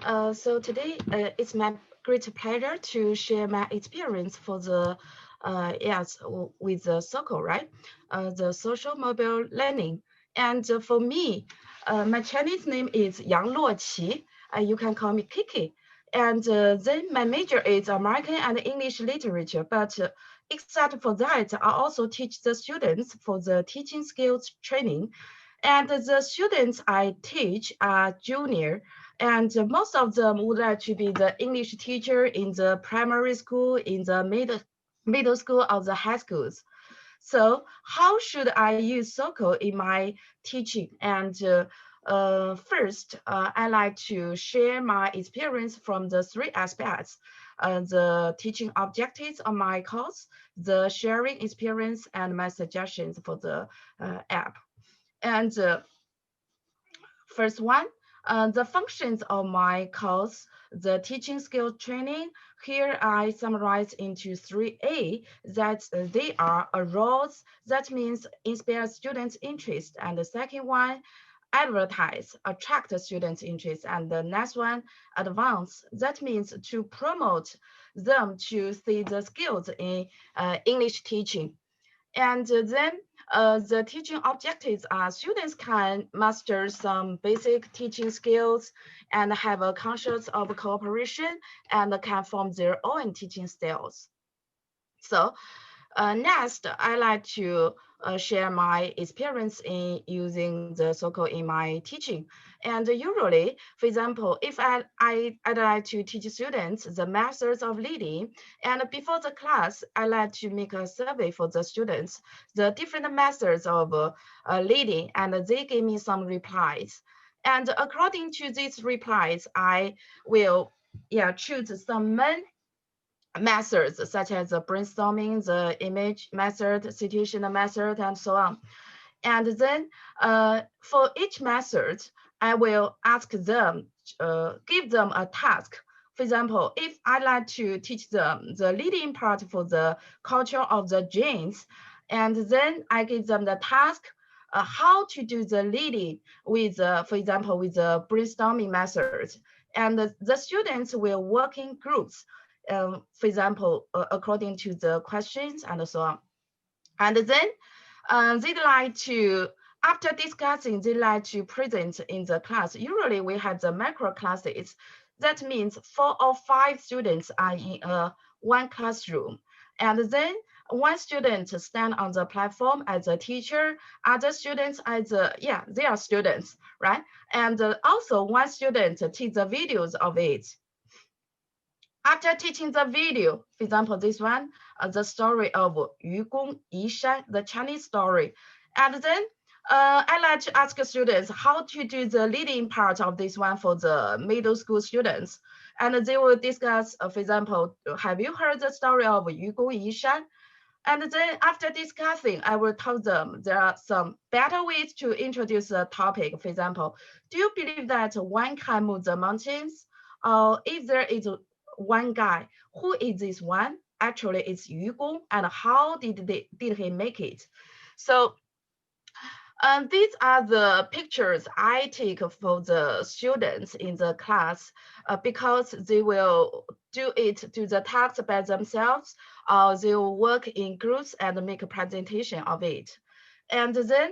So today it's my great pleasure to share my experience for the with the circle, right? The social mobile learning. And for me, my Chinese name is Yang Luoqi. You can call me Kiki. And then my major is American and English literature. But except for that, I also teach the students for the teaching skills training. And the students I teach are junior, and most of them would like to be the English teacher in the primary school, in the middle school, or the high schools. So how should I use Soko in my teaching? And first, I like to share my experience from the three aspects: the teaching objectives of my course, the sharing experience, and my suggestions for the app. And first one, the functions of my course, the teaching skill training. Here I summarize into 3A, that they are roles, that means inspire students' interest. And the second one, advertise, attract students' interest. And the next one, advance, that means to promote them to see the skills in English teaching. And then the teaching objectives are students can master some basic teaching skills and have a conscience of cooperation and can form their own teaching styles. So next, I like to share my experience in using the so-called in my teaching. And usually, for example, if I'd like to teach students the methods of leading, and before the class, I like to make a survey for the students, the different methods of leading, and they give me some replies. And according to these replies, I will choose some main methods such as the brainstorming, the image method, situational method, and so on. And then for each method, I will ask them, give them a task. For example, if I like to teach them the leading part for the culture of the genes, and then I give them the task how to do the leading with, for example, with the brainstorming method. And the students will work in groups, for example, according to the questions and so on. And then they like to, after discussing, they like to present in the class. Usually we have the macro classes. That means 4 or 5 students are in one classroom. And then one student stand on the platform as a teacher, other students as a, they are students, right? And also one student takes the videos of it. After teaching the video, for example, this one, the story of Yu Gong Yishan, the Chinese story. And then I like to ask students how to do the leading part of this one for the middle school students. And they will discuss, for example, have you heard the story of Yu Gong Yishan? And then after discussing, I will tell them there are some better ways to introduce the topic. For example, do you believe that one can move the mountains? Or if there is one guy, who is this one? Actually, it's Yu Gong, and how did he make it? So these are the pictures I take for the students in the class because they will do the task by themselves, or they will work in groups and make a presentation of it. And then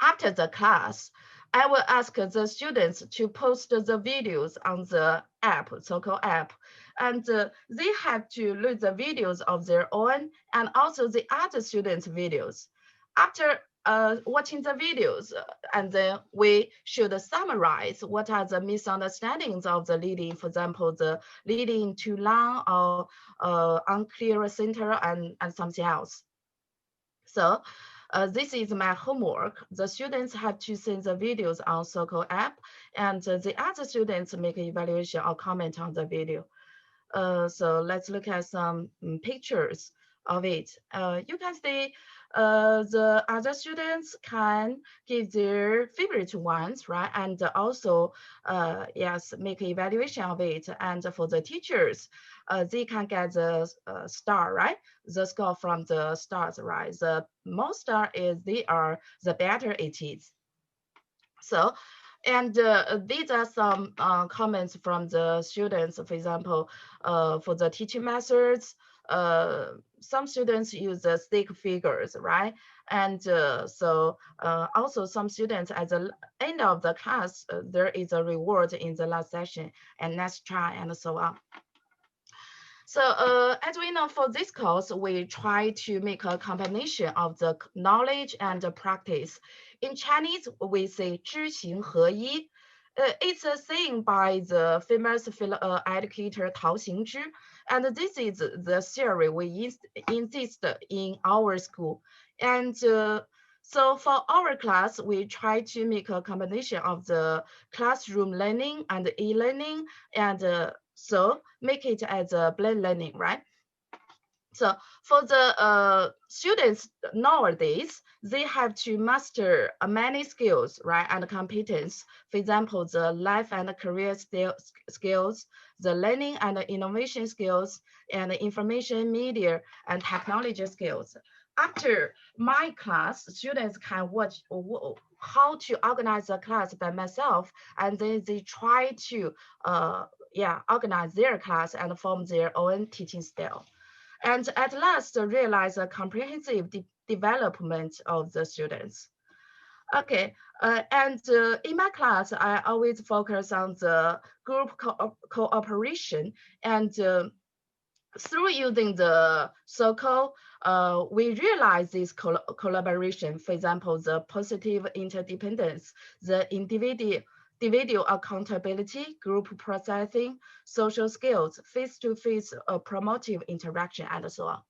after the class, I will ask the students to post the videos on the app, so-called app, and they have to load the videos of their own and also the other students' videos. After watching the videos, and then we should summarize what are the misunderstandings of the leading, for example, the leading too long or unclear center and something else. So this is my homework. The students have to send the videos on Circle app, and the other students make evaluation or comment on the video. So let's look at some pictures of it. You can see the other students can give their favorite ones, right? And also, yes, make evaluation of it. And for the teachers, they can get the star, right? The score from the stars, right? The more star is they are, the better it is. So And these are some comments from the students. For example, for the teaching methods, uh, some students use the stick figures, right? And also some students at the end of the class, there is a reward in the last session, and let's try and so on. So as we know, for this course, we try to make a combination of the knowledge and the practice. In Chinese, we say 知行合一. It's a saying by the famous educator Tao Xingzhi, and this is the theory we insist in our school. And so for our class, we try to make a combination of the classroom learning and e-learning, and so make it as a blend learning, right? So for the students nowadays, they have to master many skills, right, and competence. For example, the life and career skills, the learning and innovation skills, and the information media and technology skills. After my class, students can watch how to organize the class by myself, and then they try to organize their class and form their own teaching style, and at last realize a comprehensive development of the students. Okay, and in my class, I always focus on the group cooperation, and through using the circle, we realize this collaboration. For example, the positive interdependence, the individual accountability, group processing, social skills, face-to-face promotive interaction, and so on.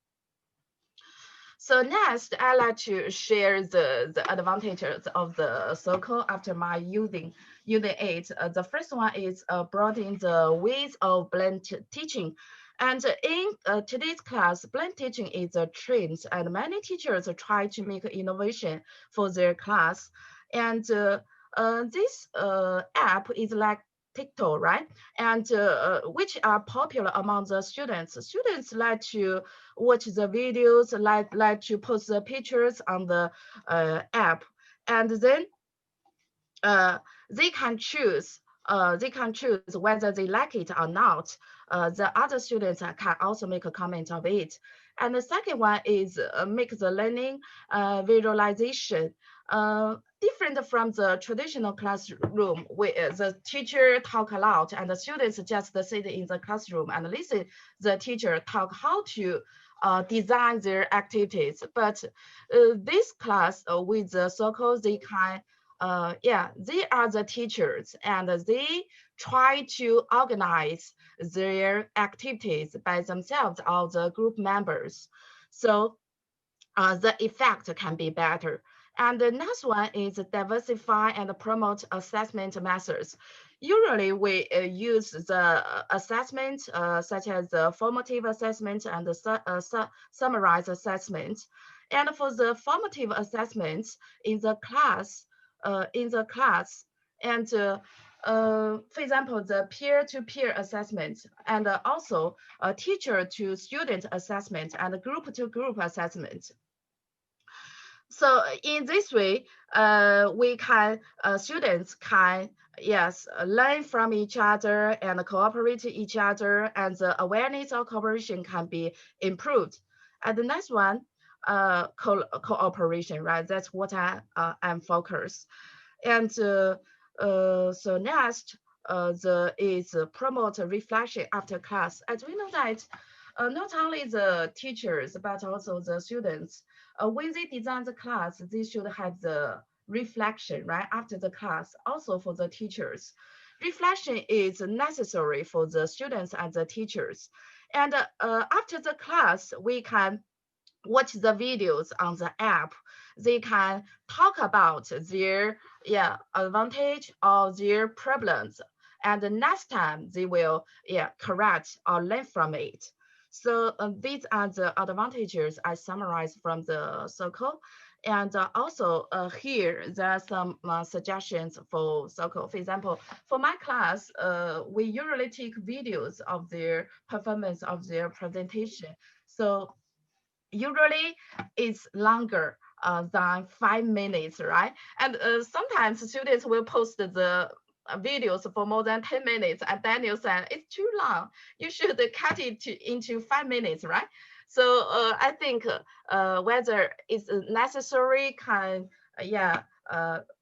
So next, I like to share the advantages of the circle after my using it. The first one is broadening the ways of blend teaching. And in today's class, blend teaching is a trend, and many teachers try to make innovation for their class. And this app is like TikTok, right? And which are popular among the students. Students like to watch the videos, like to post the pictures on the app, and then uh, they can choose. They can choose whether they like it or not. The other students can also make a comment of it. And the second one is make the learning visualization. Different from the traditional classroom where the teacher talk a lot and the students just sit in the classroom and listen the teacher talk how to design their activities. But this class with the circle, they can they are the teachers, and they try to organize their activities by themselves or the group members. So the effect can be better. And the next one is diversify and promote assessment methods. Usually we use the assessment such as the formative assessment and the summarized assessment. And for the formative assessments in the class, and for example, the peer-to-peer assessment, and also teacher-to-student assessment and group-to-group assessment. So in this way, we can students can learn from each other and cooperate with each other, and the awareness of cooperation can be improved. And the next one, cooperation, right? That's what I'm focused. And so next, the is promote reflection after class. As we know that not only the teachers but also the students, when they design the class, they should have the reflection right after the class. Also for the teachers, reflection is necessary for the students and the teachers. And after the class, we can watch the videos on the app. They can talk about their advantage or their problems, and the next time they will correct or learn from it. So these are the advantages I summarized from the circle. And also here there are some suggestions for circle. For example, for my class, we usually take videos of their performance of their presentation. So usually it's longer than 5 minutes, right? And sometimes students will post the videos for more than 10 minutes, and Daniel said it's too long. You should cut it into 5 minutes, right? So I think whether it's necessary can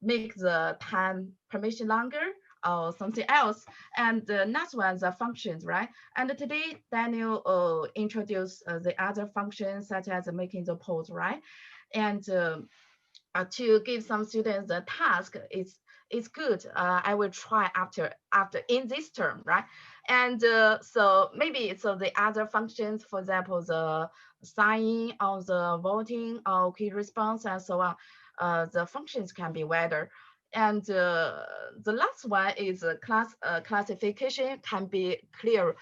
make the time permission longer or something else. And the next one, the functions, right? And today Daniel introduced the other functions such as making the polls, right? And to give some students the task is good. I will try after in this term, right? And so maybe so the other functions, for example, the signing or the voting or key response and so on, the functions can be wider. And the last one is classification can be clear.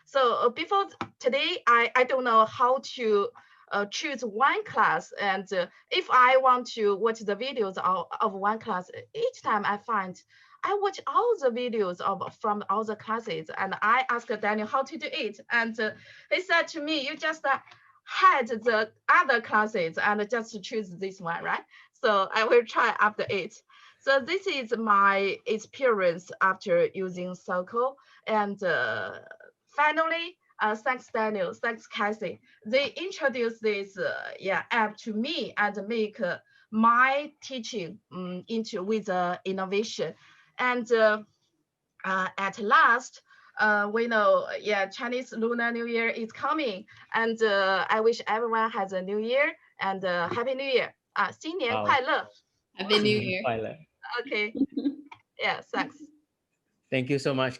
So before today, I don't know how to choose one class. And if I want to watch the videos of one class, each time I find I watch all the videos from all the classes, and I asked Daniel how to do it. And he said to me, you just had the other classes and just choose this one, right? So I will try after it. So this is my experience after using Circle. And finally, thanks Daniel, thanks Cassie. They introduced this app to me and make my teaching into with innovation. And at last, we know, Chinese Lunar New Year is coming, and I wish everyone has a new year and Happy New Year. 新年 Wow. 快乐. Happy New 新年 Year.快乐. Okay, yeah, thanks. Thank you so much,